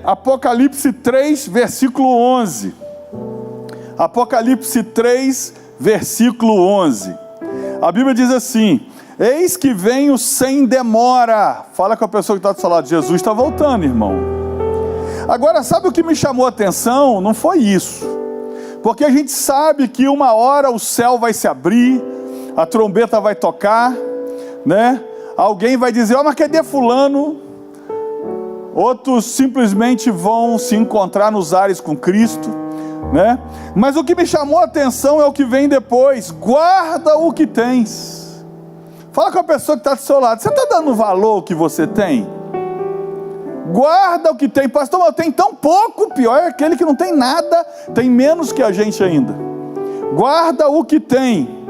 Apocalipse 3, versículo 11. Apocalipse 3, versículo 11. A Bíblia diz assim: eis que venho sem demora. Fala com a pessoa que está do seu lado: Jesus está voltando, irmão. Agora, sabe o que me chamou a atenção? Não foi isso, porque a gente sabe que uma hora o céu vai se abrir, a trombeta vai tocar, né? Alguém vai dizer: ó, mas cadê fulano? Outros simplesmente vão se encontrar nos ares com Cristo, né? Mas o que me chamou a atenção é o que vem depois: guarda o que tens. Fala com a pessoa que está do seu lado: você está dando valor ao que você tem? Guarda o que tem. Pastor, mas eu tenho tão pouco. Pior é aquele que não tem nada, tem menos que a gente ainda. Guarda o que tem,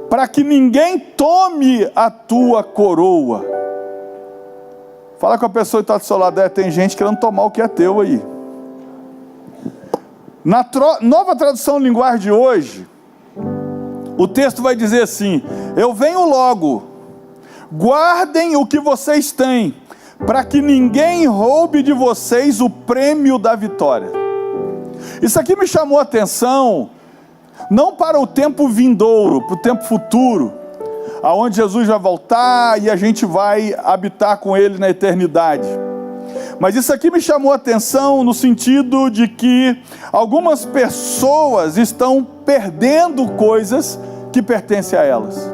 para que ninguém tome a tua coroa. Fala com a pessoa que está do seu lado: tem gente querendo tomar o que é teu aí. Na nova tradução linguagem de hoje, o texto vai dizer assim: eu venho logo, guardem o que vocês têm, para que ninguém roube de vocês o prêmio da vitória. Isso aqui me chamou a atenção, não para o tempo vindouro, para o tempo futuro, aonde Jesus vai voltar e a gente vai habitar com Ele na eternidade. Mas isso aqui me chamou a atenção no sentido de que algumas pessoas estão perdendo coisas que pertencem a elas.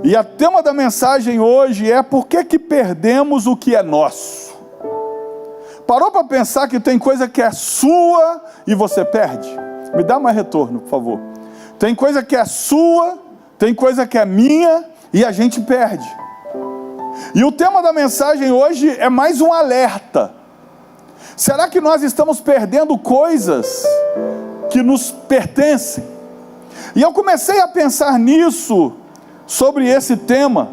E o tema da mensagem hoje é: por que perdemos o que é nosso? Parou para pensar que tem coisa que é sua e você perde? Me dá mais retorno, por favor. Tem coisa que é sua, tem coisa que é minha e a gente perde. E o tema da mensagem hoje é mais um alerta. Será que nós estamos perdendo coisas que nos pertencem? E eu comecei a pensar nisso, sobre esse tema,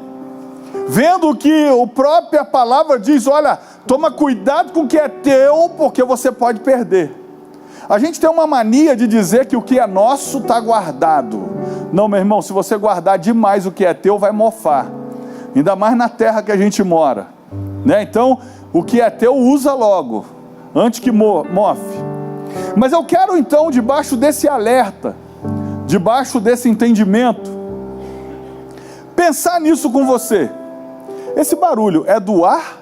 vendo que a própria palavra diz: olha, toma cuidado com o que é teu, porque você pode perder. A gente tem uma mania de dizer que o que é nosso está guardado. Não, meu irmão, se você guardar demais o que é teu, vai mofar. Ainda mais na terra que a gente mora, né? Então, o que é teu, usa logo, antes que mofe. Mas eu quero então, debaixo desse alerta, debaixo desse entendimento, pensar nisso com você. Esse barulho é do ar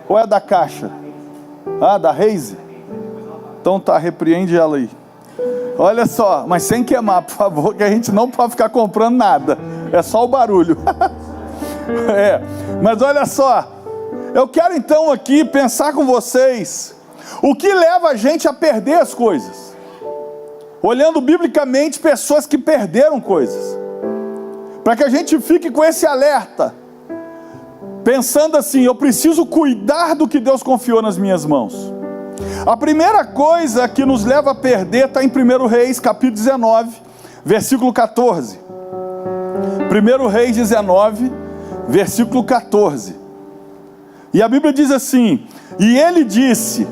ou é da caixa? Ah, da Reise? Então tá, repreende ela aí. Olha só, mas sem queimar, por favor, que a gente não pode ficar comprando nada. É só o barulho. Mas olha só, eu quero então aqui pensar com vocês o que leva a gente a perder as coisas. Olhando biblicamente pessoas que perderam coisas, para que a gente fique com esse alerta, pensando assim: eu preciso cuidar do que Deus confiou nas minhas mãos. A primeira coisa que nos leva a perder está em 1 Reis, capítulo 19, versículo 14. 1 Reis 19, versículo 14. E a Bíblia diz assim: e ele disse,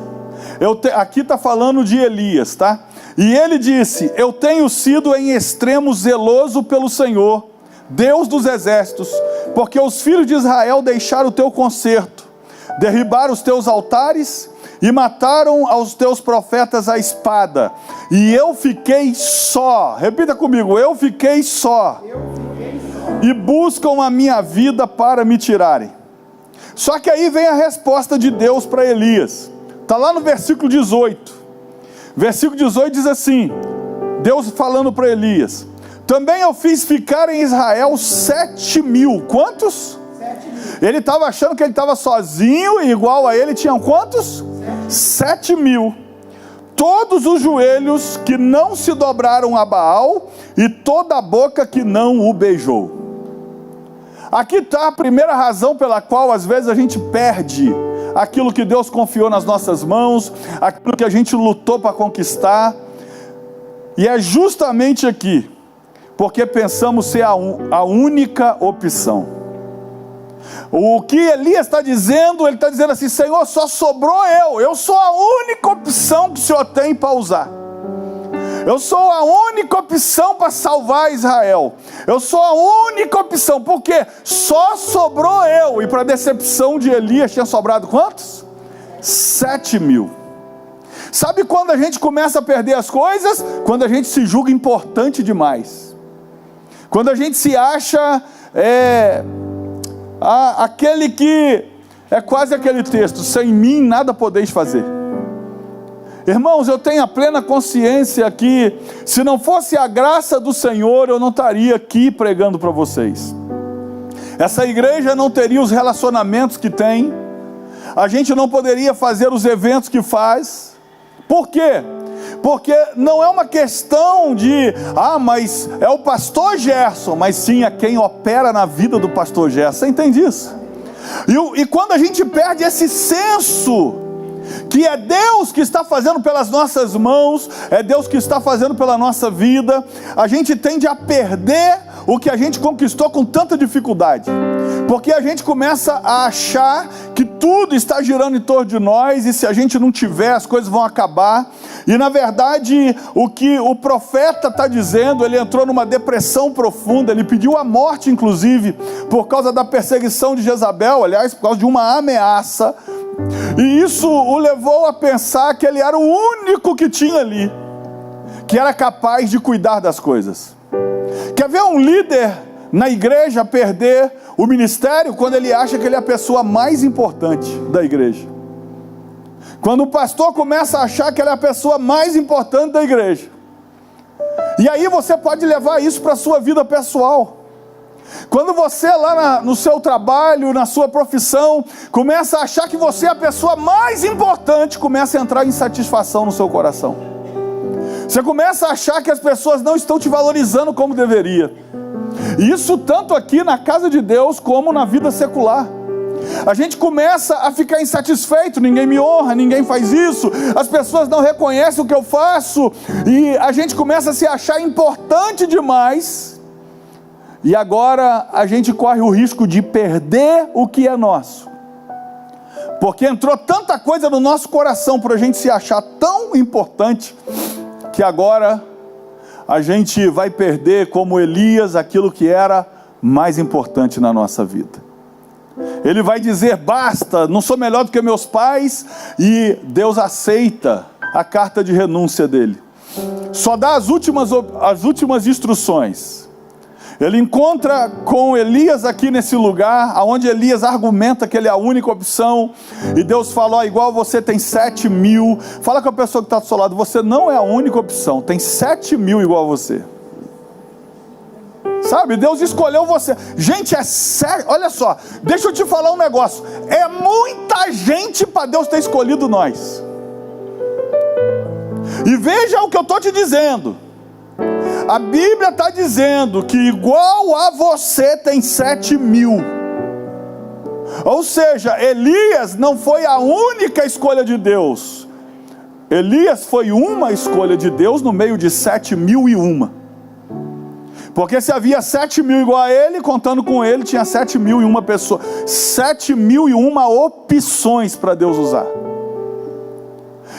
aqui está falando de Elias, tá? E ele disse: eu tenho sido em extremo zeloso pelo Senhor, Deus dos exércitos, porque os filhos de Israel deixaram o teu concerto, derribaram os teus altares e mataram aos teus profetas à espada, e eu fiquei só. Repita comigo: eu fiquei só. E buscam a minha vida para me tirarem. Só que aí vem a resposta de Deus para Elias, está lá no versículo 18. Versículo 18 diz assim, Deus falando para Elias: também eu fiz ficar em Israel 7.000. Quantos? 7.000. Ele estava achando que ele estava sozinho, e igual a ele tinham quantos? 7.000. Todos os joelhos que não se dobraram a Baal, e toda a boca que não o beijou. Aqui está a primeira razão pela qual às vezes a gente perde aquilo que Deus confiou nas nossas mãos, aquilo que a gente lutou para conquistar. E é justamente aqui, porque pensamos ser a única opção. O que Elias está dizendo, ele está dizendo assim: Senhor, só sobrou eu sou a única opção que o Senhor tem para usar. Eu sou a única opção para salvar Israel. Eu sou a única opção, porque só sobrou eu. E para decepção de Elias, tinha sobrado quantos? 7.000. Sabe quando a gente começa a perder as coisas? Quando a gente se julga importante demais. Quando a gente se acha aquele que é quase aquele texto: sem mim nada podeis fazer. Irmãos, eu tenho a plena consciência que se não fosse a graça do Senhor, eu não estaria aqui pregando para vocês. Essa igreja não teria os relacionamentos que tem, a gente não poderia fazer os eventos que faz. Por quê? Porque não é uma questão de, mas é o pastor Gerson, mas sim é quem opera na vida do pastor Gerson. Você entende isso? E quando a gente perde esse senso, que é Deus que está fazendo pelas nossas mãos, é Deus que está fazendo pela nossa vida, a gente tende a perder o que a gente conquistou com tanta dificuldade, porque a gente começa a achar que tudo está girando em torno de nós, e se a gente não tiver, as coisas vão acabar. E na verdade, o que o profeta está dizendo, ele entrou numa depressão profunda, ele pediu a morte inclusive, por causa da perseguição de Jezabel, aliás, por causa de uma ameaça, e isso o levou a pensar que ele era o único que tinha ali, que era capaz de cuidar das coisas. Quer ver um líder na igreja perder o ministério? Quando ele acha que ele é a pessoa mais importante da igreja. Quando o pastor começa a achar que ele é a pessoa mais importante da igreja. E aí você pode levar isso para a sua vida pessoal. Quando você lá no seu trabalho, na sua profissão, começa a achar que você é a pessoa mais importante, começa a entrar insatisfação no seu coração. Você começa a achar que as pessoas não estão te valorizando como deveria. E isso tanto aqui na casa de Deus, como na vida secular. A gente começa a ficar insatisfeito, ninguém me honra, ninguém faz isso, as pessoas não reconhecem o que eu faço, e a gente começa a se achar importante demais, e agora a gente corre o risco de perder o que é nosso, porque entrou tanta coisa no nosso coração por a gente se achar tão importante, que agora a gente vai perder, como Elias, aquilo que era mais importante na nossa vida. Ele vai dizer: basta, não sou melhor do que meus pais, e Deus aceita a carta de renúncia dele. Só dá as últimas instruções. Ele encontra com Elias aqui nesse lugar, onde Elias argumenta que ele é a única opção, e Deus fala: igual você tem 7.000, fala com a pessoa que está do seu lado, você não é a única opção, tem 7.000 igual a você. Sabe, Deus escolheu você. Gente, é sério, olha só, deixa eu te falar um negócio, é muita gente para Deus ter escolhido nós. E veja o que eu estou te dizendo, a Bíblia está dizendo que igual a você tem 7.000. Ou seja, Elias não foi a única escolha de Deus. Elias foi uma escolha de Deus no meio de 7.001. Porque se havia 7.000 igual a ele, contando com ele, tinha 7.001 pessoas, 7.001 opções para Deus usar.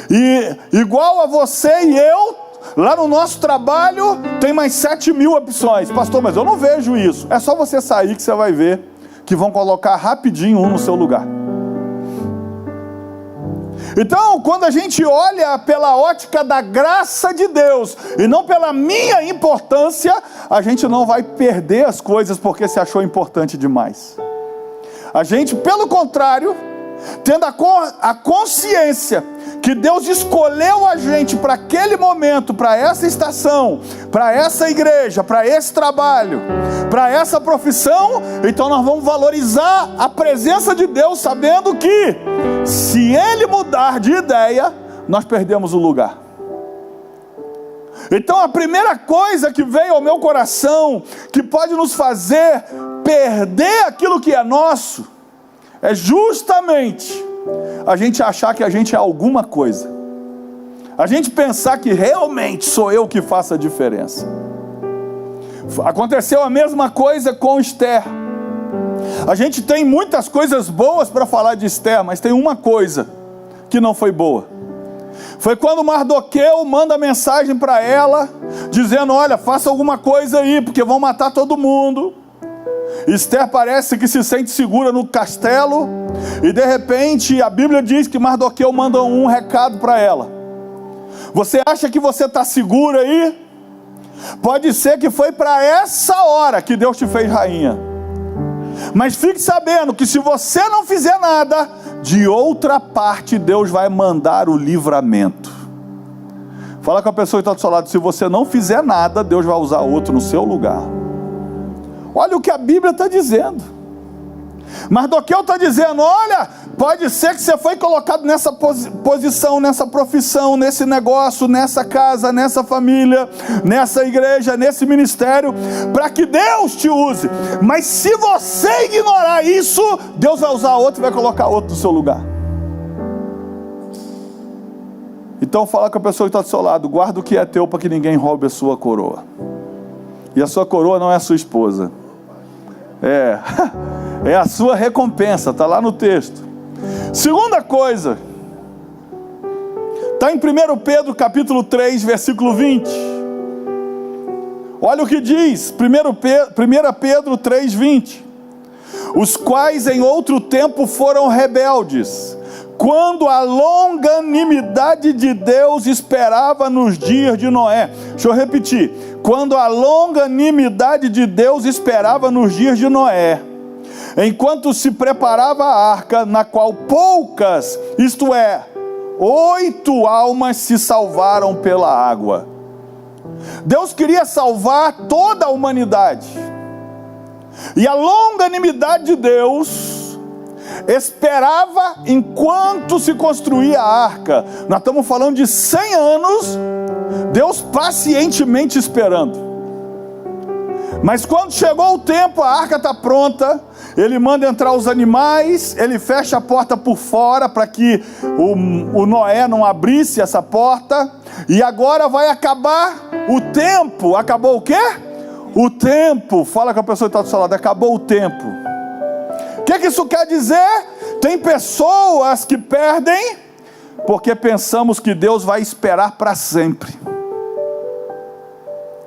E igual a você e eu, lá no nosso trabalho, tem mais 7.000 opções. Pastor, mas eu não vejo isso. É só você sair que você vai ver que vão colocar rapidinho um no seu lugar. Então, quando a gente olha pela ótica da graça de Deus, e não pela minha importância, a gente não vai perder as coisas porque se achou importante demais. A gente, pelo contrário, tendo a consciência que Deus escolheu a gente para aquele momento, para essa estação, para essa igreja, para esse trabalho, para essa profissão, então nós vamos valorizar a presença de Deus, sabendo que se Ele mudar de ideia, nós perdemos o lugar. Então a primeira coisa que veio ao meu coração, que pode nos fazer perder aquilo que é nosso, é justamente a gente achar que a gente é alguma coisa, a gente pensar que realmente sou eu que faço a diferença. Aconteceu a mesma coisa com Esther. A gente tem muitas coisas boas para falar de Esther, mas tem uma coisa que não foi boa. Foi quando Mardoqueu manda mensagem para ela, dizendo: olha, faça alguma coisa aí, porque vão matar todo mundo. Esther parece que se sente segura no castelo, e de repente a Bíblia diz que Mardoqueu manda um recado para ela. Você acha que você está segura aí? Pode ser que foi para essa hora que Deus te fez rainha. Mas fique sabendo que se você não fizer nada, de outra parte Deus vai mandar o livramento. Fala com a pessoa que está do seu lado: se você não fizer nada, Deus vai usar outro no seu lugar. Olha o que a Bíblia está dizendo. Mardoqueu está dizendo: olha, pode ser que você foi colocado nessa posição, nessa profissão, nesse negócio, nessa casa, nessa família, nessa igreja, nesse ministério, para que Deus te use. Mas se você ignorar isso, Deus vai usar outro e vai colocar outro no seu lugar. Então fala com a pessoa que está do seu lado: guarda o que é teu para que ninguém roube a sua coroa. E a sua coroa não é a sua esposa. É a sua recompensa, está lá no texto. Segunda coisa, está em 1 Pedro capítulo 3, versículo 20. Olha o que diz, 1 Pedro 3, 20. Os quais em outro tempo foram rebeldes, quando a longanimidade de Deus esperava nos dias de Noé. Deixa eu repetir. Quando a longanimidade de Deus esperava nos dias de Noé, enquanto se preparava a arca, na qual poucas, isto é, 8 almas se salvaram pela água. Deus queria salvar toda a humanidade. E a longanimidade de Deus esperava enquanto se construía a arca. Nós estamos falando de 100 anos, Deus pacientemente esperando. Mas quando chegou o tempo, a arca está pronta, Ele manda entrar os animais, Ele fecha a porta por fora para que o Noé não abrisse essa porta, e agora vai acabar o tempo. Acabou o quê? O tempo. Fala com a pessoa que está do seu lado: acabou o tempo. O que isso quer dizer? Tem pessoas que perdem porque pensamos que Deus vai esperar para sempre.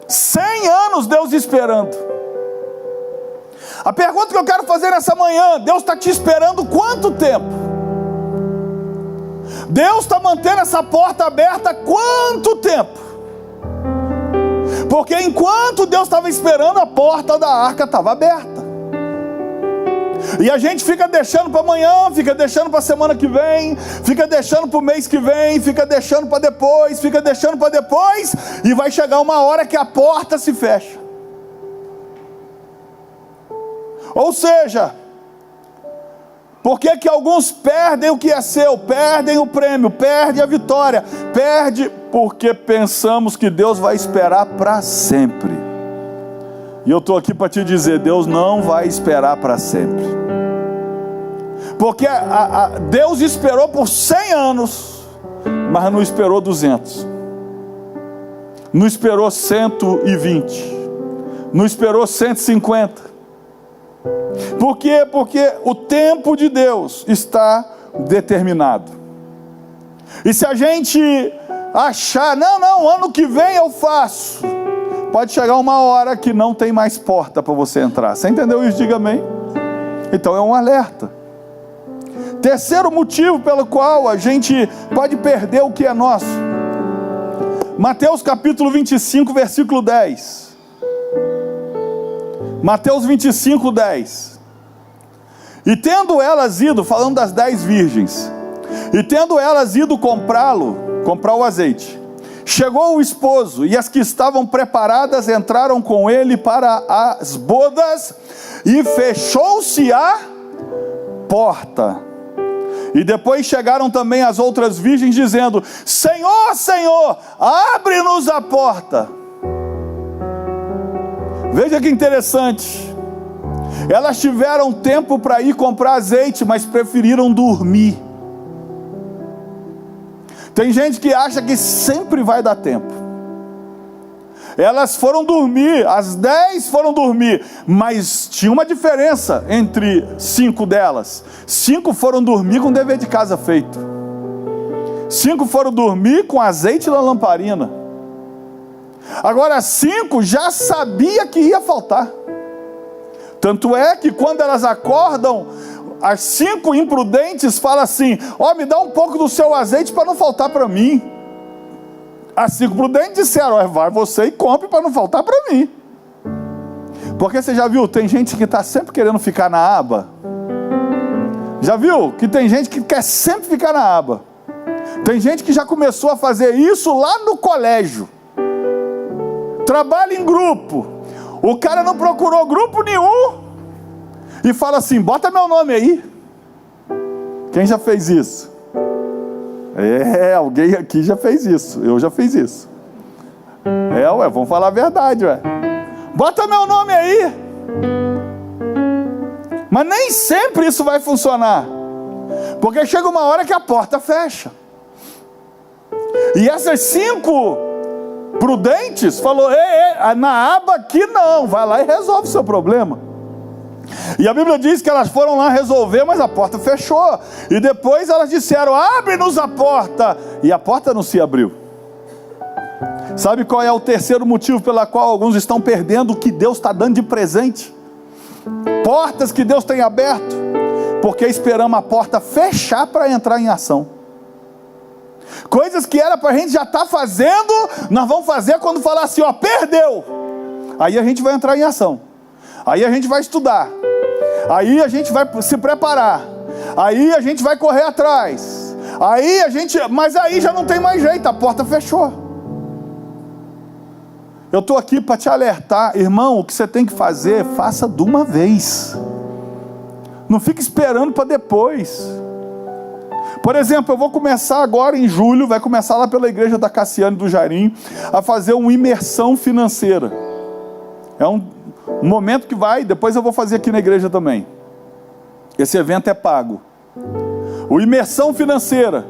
100 anos Deus esperando. A pergunta que eu quero fazer nessa manhã: Deus está te esperando quanto tempo? Deus está mantendo essa porta aberta quanto tempo? Porque enquanto Deus estava esperando, a porta da arca estava aberta. E a gente fica deixando para amanhã, fica deixando para a semana que vem, fica deixando para o mês que vem, fica deixando para depois, fica deixando para depois, e vai chegar uma hora que a porta se fecha. Ou seja, por que alguns perdem o que é seu, perdem o prêmio, perdem a vitória? Perde porque pensamos que Deus vai esperar para sempre. E eu estou aqui para te dizer: Deus não vai esperar para sempre. Porque Deus esperou por 100 anos, mas não esperou 200. Não esperou 120. Não esperou 150. Por quê? Porque o tempo de Deus está determinado. E se a gente achar: não, ano que vem eu faço, pode chegar uma hora que não tem mais porta para você entrar. Você entendeu isso? Diga amém. Então é um alerta. Terceiro motivo pelo qual a gente pode perder o que é nosso. Mateus capítulo 25, versículo 10. Mateus 25, 10. E tendo elas ido, falando das 10 virgens, e tendo elas ido comprar o azeite, chegou o esposo, e as que estavam preparadas entraram com ele para as bodas, e fechou-se a porta. E depois chegaram também as outras virgens, dizendo: Senhor, Senhor, abre-nos a porta. Veja que interessante. Elas tiveram tempo para ir comprar azeite, mas preferiram dormir. Tem gente que acha que sempre vai dar tempo. Elas foram dormir, as 10 foram dormir, mas tinha uma diferença entre 5 delas. 5 foram dormir com dever de casa feito. 5 foram dormir com azeite na lamparina. Agora 5 já sabia que ia faltar. Tanto é que quando elas acordam, as 5 imprudentes falam assim: ó, me dá um pouco do seu azeite para não faltar para mim. As 5 prudentes disseram: ó, vai você e compre para não faltar para mim. Porque você já viu, tem gente que está sempre querendo ficar na aba. Já viu que tem gente que quer sempre ficar na aba. Tem gente que já começou a fazer isso lá no colégio. Trabalha em grupo. O cara não procurou grupo nenhum e fala assim: bota meu nome aí. Quem já fez isso? Alguém aqui já fez isso. Eu já fiz isso. Vamos falar a verdade, bota meu nome aí. Mas nem sempre isso vai funcionar, porque chega uma hora que a porta fecha. E essas 5 prudentes falou: na aba aqui não, vai lá e resolve o seu problema. E a Bíblia diz que elas foram lá resolver, mas a porta fechou. E depois elas disseram: abre-nos a porta. E a porta não se abriu. Sabe qual é o terceiro motivo pela qual alguns estão perdendo o que Deus está dando de presente? Portas que Deus tem aberto, porque esperamos a porta fechar para entrar em ação. Coisas que era para a gente já estar fazendo, nós vamos fazer quando falar assim: ó, perdeu. Aí a gente vai entrar em ação. Aí a gente vai estudar. Aí a gente vai se preparar. Aí a gente vai correr atrás. Mas aí já não tem mais jeito, a porta fechou. Eu estou aqui para te alertar, irmão, o que você tem que fazer, faça de uma vez. Não fique esperando para depois. Por exemplo, eu vou começar agora em julho, vai começar lá pela igreja da Cassiane do Jairim, a fazer uma imersão financeira. É um momento que depois eu vou fazer aqui na igreja também. Esse evento é pago. O imersão financeira.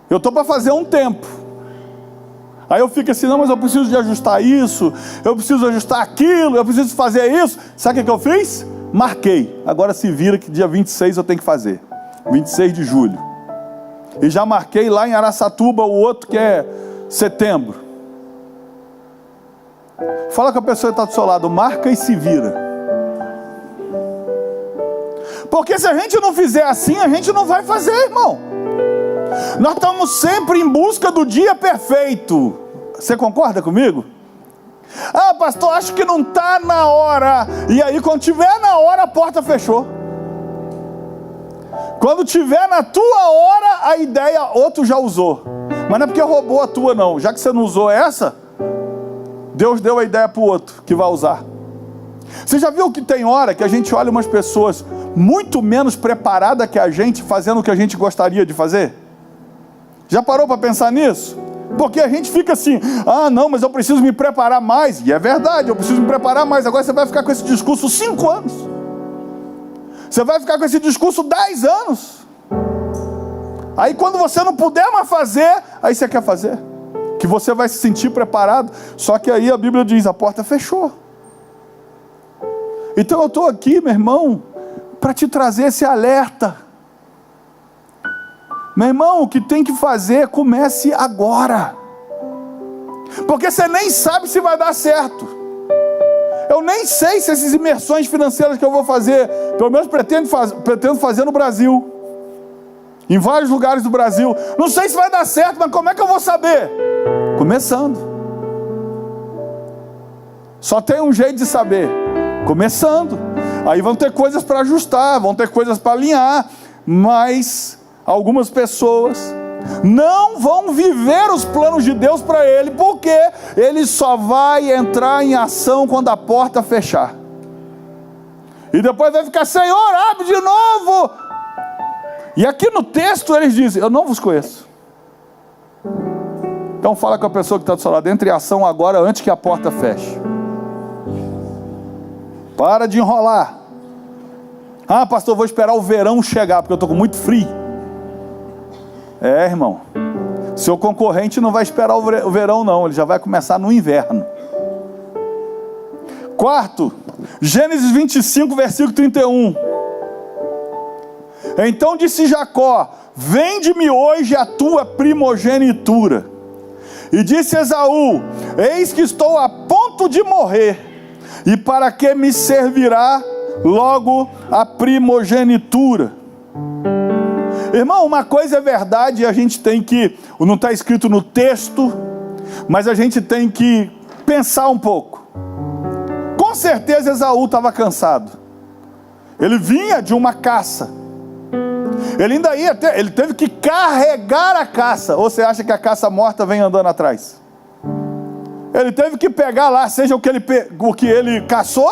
Eu estou para fazer um tempo. Aí eu fico assim: não, mas eu preciso de ajustar isso, eu preciso ajustar aquilo, eu preciso fazer isso. Sabe o que eu fiz? Marquei. Agora se vira que dia 26 eu tenho que fazer. 26 de julho. E já marquei lá em Araçatuba o outro que é setembro. Fala com a pessoa que está do seu lado: marca e se vira. Porque se a gente não fizer assim, a gente não vai fazer, irmão. Nós estamos sempre em busca do dia perfeito. Você concorda comigo? Ah, pastor, acho que não está na hora. E aí quando tiver na hora, a porta fechou. Quando tiver na tua hora, a ideia outro já usou. Mas não é porque roubou a tua não. Já que você não usou essa, Deus deu a ideia para o outro que vai usar. Você já viu que tem hora que a gente olha umas pessoas muito menos preparadas que a gente, fazendo o que a gente gostaria de fazer? Já parou para pensar nisso? Porque a gente fica assim: ah não, mas eu preciso me preparar mais. E é verdade, eu preciso me preparar mais. Agora você vai ficar com esse discurso 5 anos. Você vai ficar com esse discurso 10 anos. Aí quando você não puder mais fazer, aí você quer fazer. Que você vai se sentir preparado. Só que aí a Bíblia diz: a porta fechou. Então eu estou aqui, meu irmão, para te trazer esse alerta. Meu irmão, o que tem que fazer, comece agora. Porque você nem sabe se vai dar certo. Eu nem sei se essas imersões financeiras que eu vou fazer, pelo menos pretendo fazer no Brasil, em vários lugares do Brasil, não sei se vai dar certo, mas como é que eu vou saber? Começando. Só tem um jeito de saber: começando. Aí vão ter coisas para ajustar, vão ter coisas para alinhar, mas algumas pessoas não vão viver os planos de Deus para ele, porque ele só vai entrar em ação quando a porta fechar. E depois vai ficar: Senhor, abre de novo. E aqui no texto eles dizem: eu não vos conheço. Então fala com a pessoa que está do seu lado: entre em ação agora, antes que a porta feche. Para de enrolar. Ah, pastor, vou esperar o verão chegar, porque eu estou com muito frio. Irmão, seu concorrente não vai esperar o verão não, ele já vai começar no inverno. Quarto, Gênesis 25, versículo 31. Então disse Jacó: vende-me hoje a tua primogenitura. E disse Esaú: eis que estou a ponto de morrer, E para que me servirá logo a primogenitura? Irmão, uma coisa é verdade, a gente tem que, não está escrito no texto, mas a gente tem que pensar um pouco. Com certeza Esaú estava cansado. Ele vinha de uma caça. Ele ainda ia ele teve que carregar a caça. Ou você acha que a caça morta vem andando atrás? Ele teve que pegar lá, seja o que ele caçou,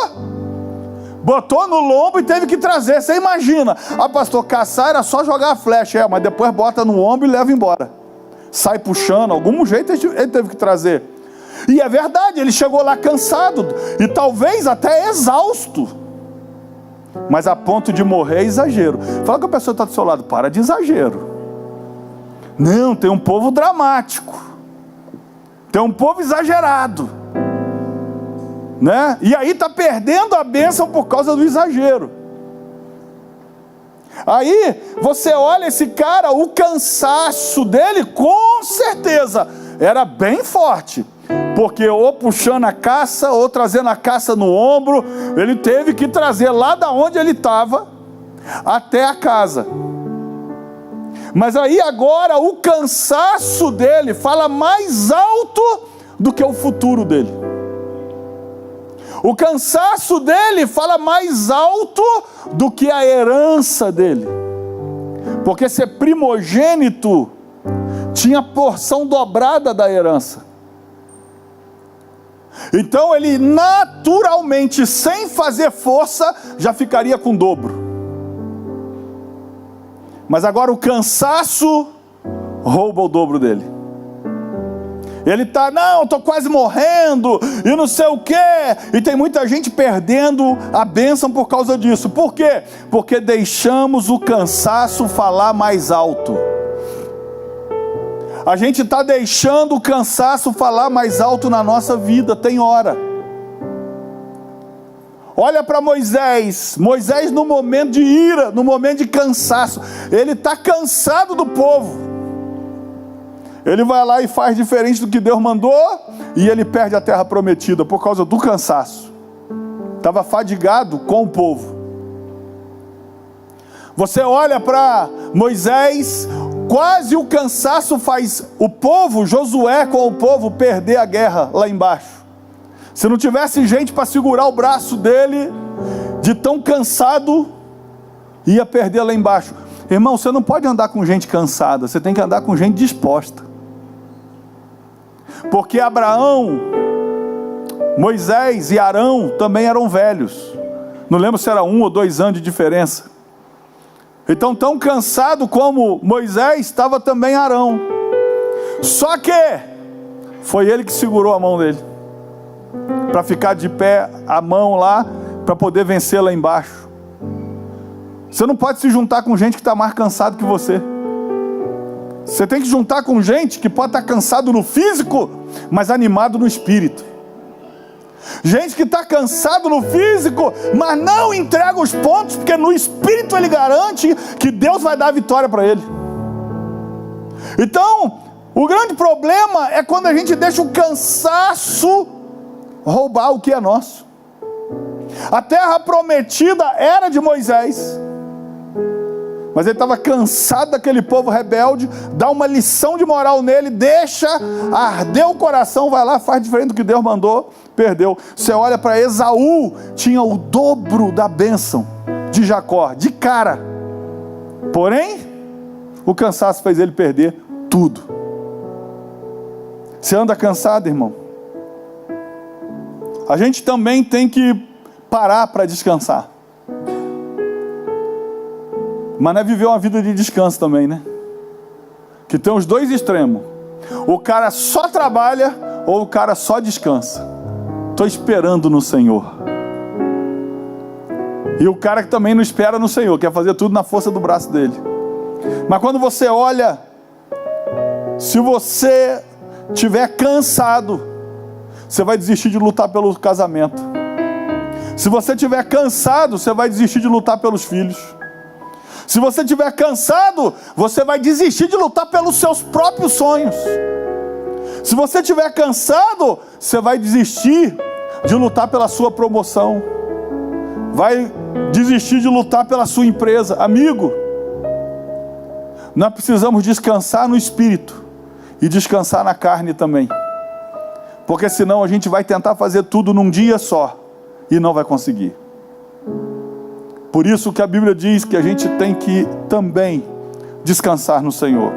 botou no lombo e teve que trazer. Você imagina, pastor, caçar era só jogar a flecha, mas depois bota no ombro e leva embora. Sai puxando, algum jeito ele teve que trazer. E é verdade, ele chegou lá cansado, e talvez até exausto, mas a ponto de morrer é exagero. Fala com a pessoa que está do seu lado, para de exagero. Não, tem um povo dramático, tem um povo exagerado, né? E aí está perdendo a bênção por causa do exagero. Aí você olha esse cara, o cansaço dele com certeza era bem forte, porque ou puxando a caça, ou trazendo a caça no ombro, ele teve que trazer lá da onde ele estava até a casa. Mas aí agora o cansaço dele fala mais alto do que o futuro dele. O cansaço dele fala mais alto do que a herança dele. Porque ser primogênito tinha porção dobrada da herança. Então ele naturalmente, sem fazer força, já ficaria com o dobro. Mas agora o cansaço rouba o dobro dele. Ele está, não, estou quase morrendo, e não sei o quê. E tem muita gente perdendo a bênção por causa disso. Por quê? Porque deixamos o cansaço falar mais alto. A gente está deixando o cansaço falar mais alto na nossa vida, tem hora. Olha para Moisés no momento de ira, no momento de cansaço, ele está cansado do povo. Ele vai lá e faz diferente do que Deus mandou, e ele perde a terra prometida por causa do cansaço. Estava fadigado com o povo. Você olha para Moisés, quase o cansaço faz o povo, Josué com o povo, perder a guerra lá embaixo. Se não tivesse gente para segurar o braço dele, de tão cansado, ia perder lá embaixo. Irmão, você não pode andar com gente cansada, você tem que andar com gente disposta. Porque Abraão, Moisés e Arão também eram velhos. Não lembro se era 1 ou 2 anos de diferença. Então, tão cansado como Moisés, estava também Arão. Só que foi ele que segurou a mão dele, para ficar de pé, a mão lá, para poder vencer lá embaixo. Você não pode se juntar com gente que está mais cansado que você. Você tem que juntar com gente que pode estar cansado no físico, mas animado no espírito. Gente que está cansado no físico, mas não entrega os pontos, porque no espírito ele garante que Deus vai dar a vitória para ele. Então, o grande problema é quando a gente deixa o cansaço roubar o que é nosso. A terra prometida era de Moisés, mas ele estava cansado daquele povo rebelde. Dá uma lição de moral nele, deixa arder o coração, vai lá, faz diferente do que Deus mandou, perdeu. Você olha para Esaú, tinha o dobro da bênção de Jacó, de cara. Porém, o cansaço fez ele perder tudo. Você anda cansado, irmão? A gente também tem que parar para descansar. Mas não é viver uma vida de descanso também, né? Que tem os dois extremos. O cara só trabalha ou o cara só descansa. Estou esperando no Senhor. E o cara que também não espera no Senhor, quer fazer tudo na força do braço dele. Mas quando você olha, se você estiver cansado, você vai desistir de lutar pelo casamento. Se você estiver cansado, você vai desistir de lutar pelos filhos. Se você estiver cansado, você vai desistir de lutar pelos seus próprios sonhos. Se você estiver cansado, você vai desistir de lutar pela sua promoção, vai desistir de lutar pela sua empresa. Amigo, nós precisamos descansar no espírito e descansar na carne também, porque senão a gente vai tentar fazer tudo num dia só e não vai conseguir. Por isso que a Bíblia diz que a gente tem que também descansar no Senhor.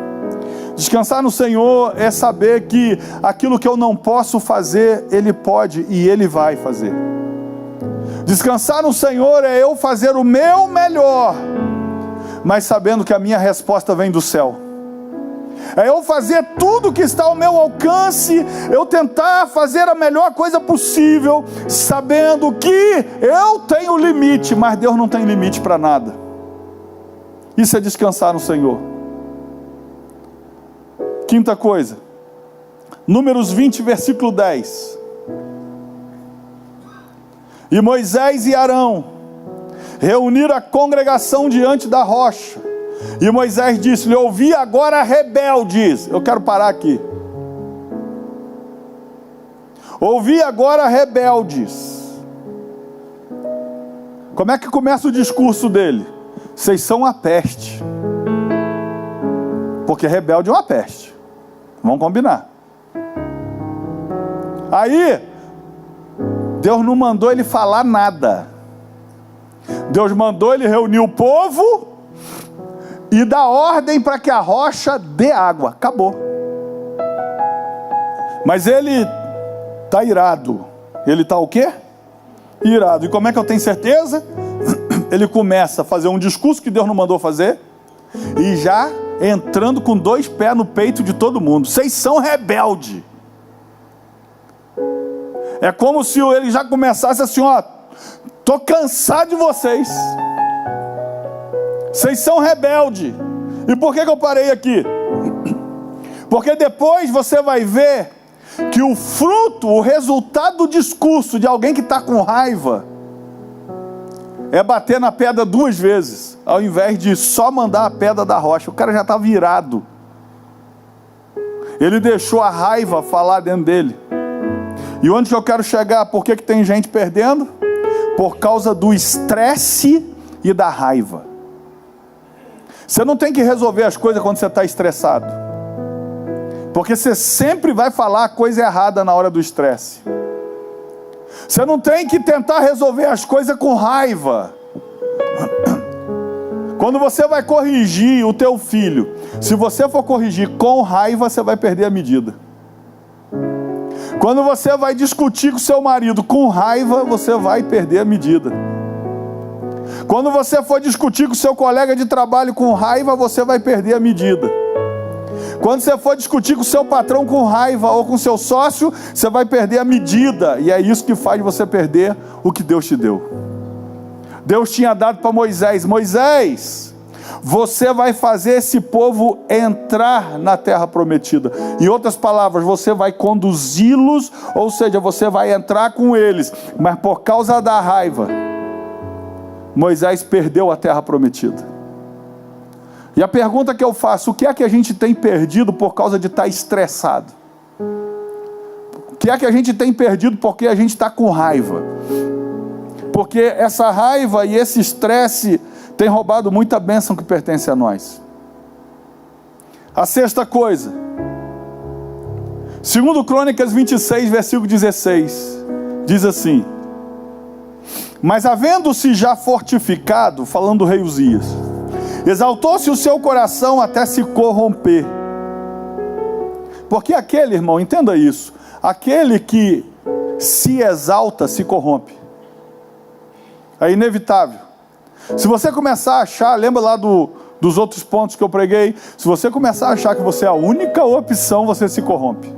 Descansar no Senhor é saber que aquilo que eu não posso fazer, Ele pode e Ele vai fazer. Descansar no Senhor é eu fazer o meu melhor, mas sabendo que a minha resposta vem do céu. É eu fazer tudo que está ao meu alcance, eu tentar fazer a melhor coisa possível, sabendo que eu tenho limite, mas Deus não tem limite para nada. Isso é descansar no Senhor. Quinta coisa, Números 20, versículo 10. E Moisés e Arão reuniram a congregação diante da rocha. E Moisés disse-lhe: ouvi agora, rebeldes. Eu quero parar aqui. Ouvi agora, rebeldes. Como é que começa o discurso dele? Vocês são uma peste. Porque rebelde é uma peste. Vamos combinar. Aí, Deus não mandou ele falar nada. Deus mandou ele reunir o povo e dar ordem para que a rocha dê água. Acabou. Mas ele está irado. Ele está o quê? Irado. E como é que eu tenho certeza? Ele começa a fazer um discurso que Deus não mandou fazer e já entrando com 2 pés no peito de todo mundo. Vocês são rebeldes. É como se ele já começasse assim, ó, tô cansado de vocês. Vocês são rebeldes. E por que eu parei aqui? Porque depois você vai ver que o fruto, o resultado do discurso de alguém que está com raiva é bater na pedra 2 vezes, ao invés de só mandar a pedra da rocha. O cara já está virado. Ele deixou a raiva falar dentro dele. E onde que eu quero chegar? Por que tem gente perdendo? Por causa do estresse e da raiva. Você não tem que resolver as coisas quando você está estressado, porque você sempre vai falar a coisa errada na hora do estresse. Você não tem que tentar resolver as coisas com raiva. Quando você vai corrigir o teu filho, se você for corrigir com raiva, você vai perder a medida. Quando você vai discutir com seu marido com raiva, você vai perder a medida. Quando você for discutir com seu colega de trabalho com raiva, você vai perder a medida. Quando você for discutir com seu patrão com raiva ou com seu sócio, você vai perder a medida. E é isso que faz você perder o que Deus te deu. Deus tinha dado para Moisés: Moisés, você vai fazer esse povo entrar na terra prometida. Em outras palavras, você vai conduzi-los, ou seja, você vai entrar com eles. Mas por causa da raiva, Moisés perdeu a terra prometida. E a pergunta que eu faço: o que é que a gente tem perdido por causa de estar estressado? O que é que a gente tem perdido porque a gente está com raiva? Porque essa raiva e esse estresse tem roubado muita bênção que pertence a nós. A sexta coisa, 2 Crônicas 26, versículo 16, diz assim: mas havendo-se já fortificado, falando do rei Uzias, exaltou-se o seu coração até se corromper. Porque aquele, irmão, entenda isso, aquele que se exalta se corrompe. É inevitável. Se você começar a achar, lembra lá dos outros pontos que eu preguei, se você começar a achar que você é a única opção, você se corrompe.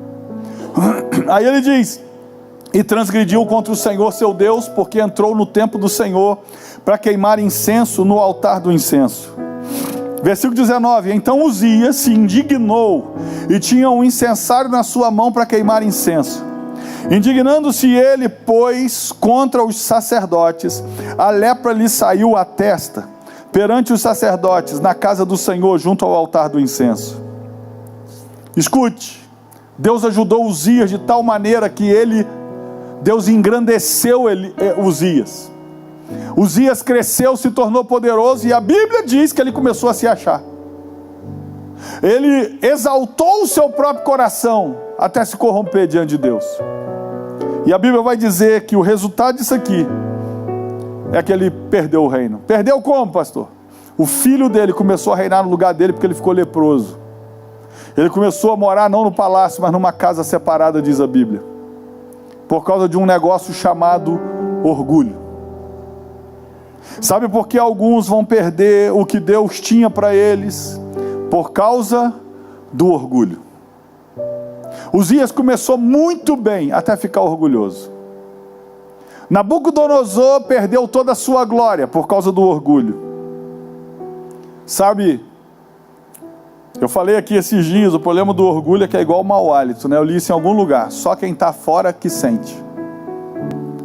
Aí ele diz: e transgrediu contra o Senhor seu Deus, porque entrou no templo do Senhor para queimar incenso no altar do incenso. Versículo 19: então Uzias se indignou e tinha um incensário na sua mão para queimar incenso. Indignando-se ele, pois, contra os sacerdotes, a lepra lhe saiu à testa, perante os sacerdotes, na casa do Senhor, junto ao altar do incenso. Escute, Deus ajudou Uzias de tal maneira que ele Deus engrandeceu Uzias. Uzias cresceu, se tornou poderoso, e a Bíblia diz que ele começou a se achar. Ele exaltou o seu próprio coração até se corromper diante de Deus. E a Bíblia vai dizer que o resultado disso aqui é que ele perdeu o reino. Perdeu como, pastor? O filho dele começou a reinar no lugar dele porque ele ficou leproso. Ele começou a morar não no palácio, mas numa casa separada, diz a Bíblia, por causa de um negócio chamado orgulho. Sabe por que alguns vão perder o que Deus tinha para eles? Por causa do orgulho. Uzias começou muito bem até ficar orgulhoso. Nabucodonosor perdeu toda a sua glória por causa do orgulho. Sabe, eu falei aqui esses dias, o problema do orgulho é que é igual ao mau hálito, né? Eu li isso em algum lugar, só quem está fora que sente.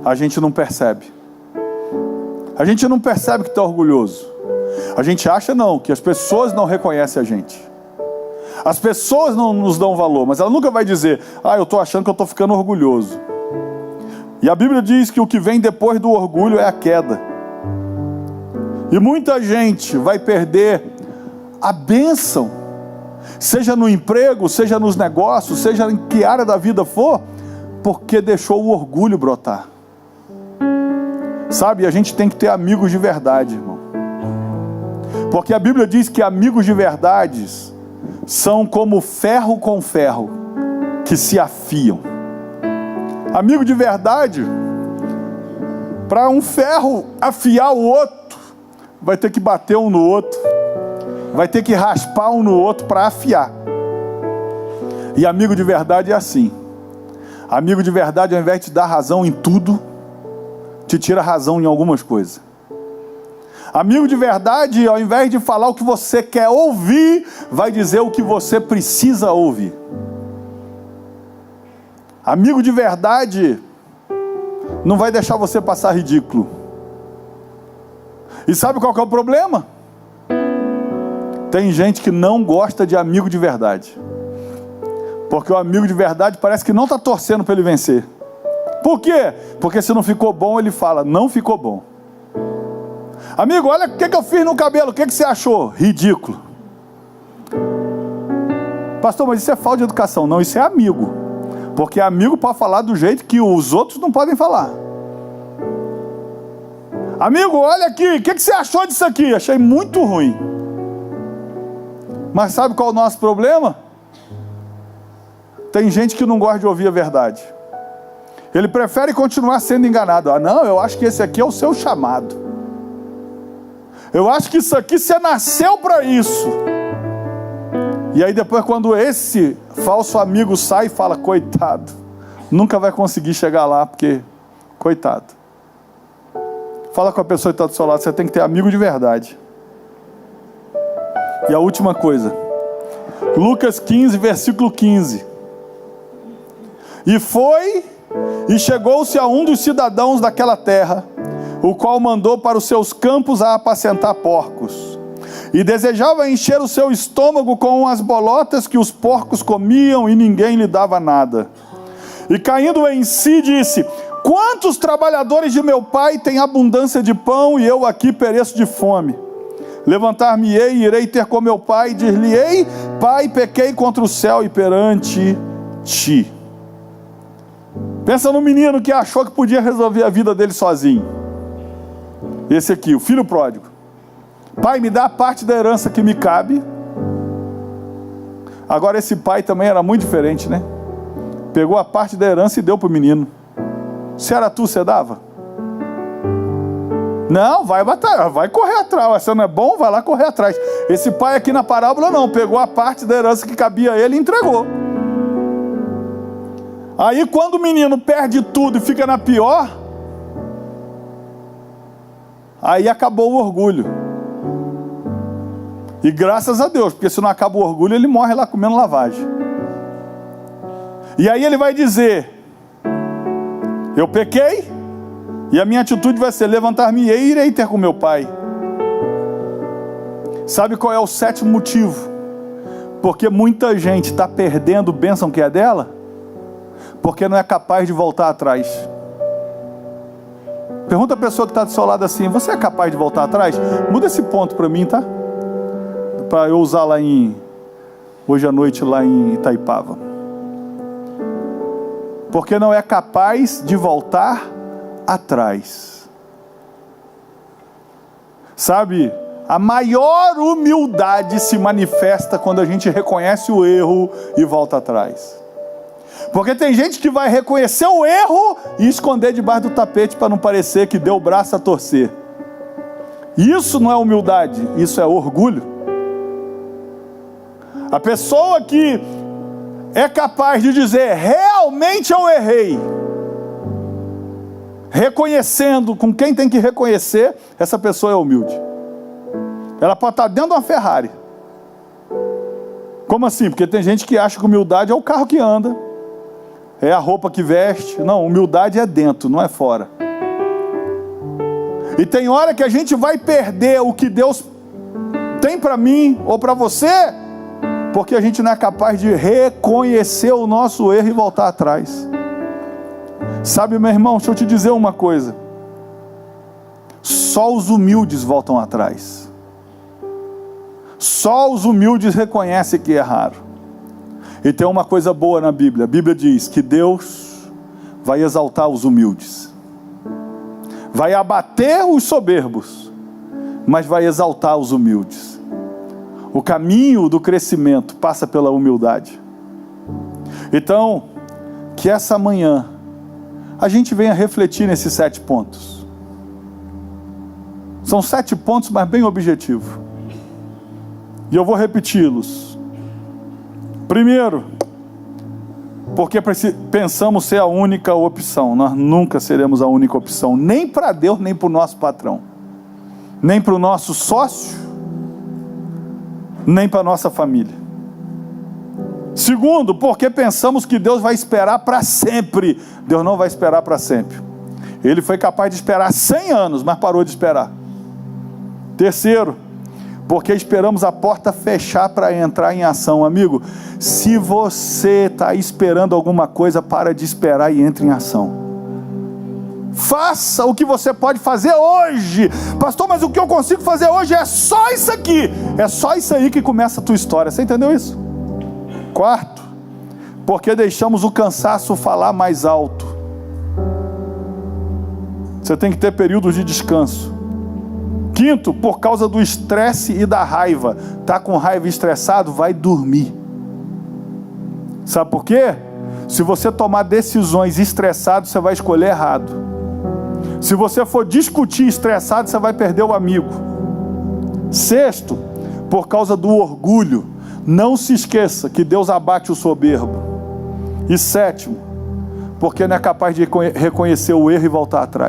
A gente não percebe. A gente não percebe que está orgulhoso. A gente acha não, que as pessoas não reconhecem a gente. As pessoas não nos dão valor, mas ela nunca vai dizer, eu estou achando que eu estou ficando orgulhoso. E a Bíblia diz que o que vem depois do orgulho é a queda. E muita gente vai perder a bênção, seja no emprego, seja nos negócios, seja em que área da vida for, porque deixou o orgulho brotar. Sabe, a gente tem que ter amigos de verdade, irmão. Porque a Bíblia diz que amigos de verdade são como ferro com ferro, que se afiam. Amigo de verdade, para um ferro afiar o outro, vai ter que bater um no outro, vai ter que raspar um no outro para afiar. E amigo de verdade é assim. Amigo de verdade, ao invés de te dar razão em tudo, te tira razão em algumas coisas. Amigo de verdade, ao invés de falar o que você quer ouvir, vai dizer o que você precisa ouvir. Amigo de verdade não vai deixar você passar ridículo. E sabe qual que é o problema? Tem gente que não gosta de amigo de verdade, porque o amigo de verdade parece que não está torcendo para ele vencer. Por quê? Porque se não ficou bom, ele fala, não ficou bom. Amigo, olha o que eu fiz no cabelo, o que você achou? Ridículo. Pastor, mas isso é falta de educação. Não, isso é amigo. Porque amigo pode falar do jeito que os outros não podem falar. Amigo, olha aqui, o que você achou disso aqui? Achei muito ruim. Mas sabe qual é o nosso problema? Tem gente que não gosta de ouvir a verdade. Ele prefere continuar sendo enganado. Não, eu acho que esse aqui é o seu chamado. Eu acho que isso aqui você nasceu para isso. E aí depois quando esse falso amigo sai e fala, coitado, nunca vai conseguir chegar lá, porque, coitado. Fala com a pessoa que está do seu lado, você tem que ter amigo de verdade. E a última coisa, Lucas 15, versículo 15. E chegou-se a um dos cidadãos daquela terra, o qual mandou para os seus campos a apacentar porcos, e desejava encher o seu estômago com as bolotas que os porcos comiam, e ninguém lhe dava nada. E caindo em si, disse, quantos trabalhadores de meu pai têm abundância de pão, e eu aqui pereço de fome? Levantar-me-ei e irei ter com meu pai, e dir-lhe-ei, pai, pequei contra o céu e perante ti. Pensa no menino que achou que podia resolver a vida dele sozinho. Esse aqui, o filho pródigo. Pai, me dá a parte da herança que me cabe. Agora esse pai também era muito diferente, né? Pegou a parte da herança e deu para o menino. Se era tu, você dava? Não, vai batalhar, vai correr atrás. Você não é bom, vai lá correr atrás. Esse pai aqui na parábola não, pegou a parte da herança que cabia a ele e entregou. Aí quando o menino perde tudo e fica na pior, aí acabou o orgulho. E graças a Deus, porque se não acaba o orgulho, ele morre lá comendo lavagem. E aí ele vai dizer, eu pequei, e a minha atitude vai ser, levantar-me-ei e irei ter com meu pai. Sabe qual é o sétimo motivo? Porque muita gente está perdendo bênção que é dela, porque não é capaz de voltar atrás. Pergunta a pessoa que está do seu lado assim: você é capaz de voltar atrás? Muda esse ponto para mim, tá? Para eu usar hoje à noite lá em Itaipava. Porque não é capaz de voltar atrás. Sabe, a maior humildade se manifesta quando a gente reconhece o erro e volta atrás. Porque tem gente que vai reconhecer o erro e esconder debaixo do tapete para não parecer que deu o braço a torcer. Isso não é humildade, isso é orgulho. A pessoa que é capaz de dizer: realmente eu errei, reconhecendo com quem tem que reconhecer, essa pessoa é humilde. Ela pode estar dentro de uma Ferrari. Como assim? Porque tem gente que acha que humildade é o carro que anda, é a roupa que veste. Não, humildade é dentro, não é fora. E tem hora que a gente vai perder o que Deus tem para mim ou para você, porque a gente não é capaz de reconhecer o nosso erro e voltar atrás. Sabe, meu irmão, deixa eu te dizer uma coisa: só os humildes voltam atrás. Só os humildes reconhecem que erraram. E tem uma coisa boa na Bíblia. A Bíblia diz que Deus vai exaltar os humildes, vai abater os soberbos, mas vai exaltar os humildes. O caminho do crescimento passa pela humildade. Então, que essa manhã a gente venha refletir nesses 7 pontos. São 7 pontos, mas bem objetivos. E eu vou repeti-los. Primeiro, porque pensamos ser a única opção. Nós nunca seremos a única opção, nem para Deus, nem para o nosso patrão, nem para o nosso sócio, nem para a nossa família. Segundo, porque pensamos que Deus vai esperar para sempre. Deus não vai esperar para sempre. Ele foi capaz de esperar 100 anos, mas parou de esperar. Terceiro, porque esperamos a porta fechar para entrar em ação. Amigo, se você está esperando alguma coisa, para de esperar e entre em ação. Faça o que você pode fazer hoje. Pastor, mas o que eu consigo fazer hoje é só isso aqui. É só isso aí que começa a tua história. Você entendeu isso? Quarto, porque deixamos o cansaço falar mais alto. Você tem que ter períodos de descanso. Quinto, por causa do estresse e da raiva. Está com raiva e estressado? Vai dormir. Sabe por quê? Se você tomar decisões estressado, você vai escolher errado. Se você for discutir estressado, você vai perder o amigo. Sexto, por causa do orgulho. Não se esqueça que Deus abate o soberbo. E sétimo, porque não é capaz de reconhecer o erro e voltar atrás.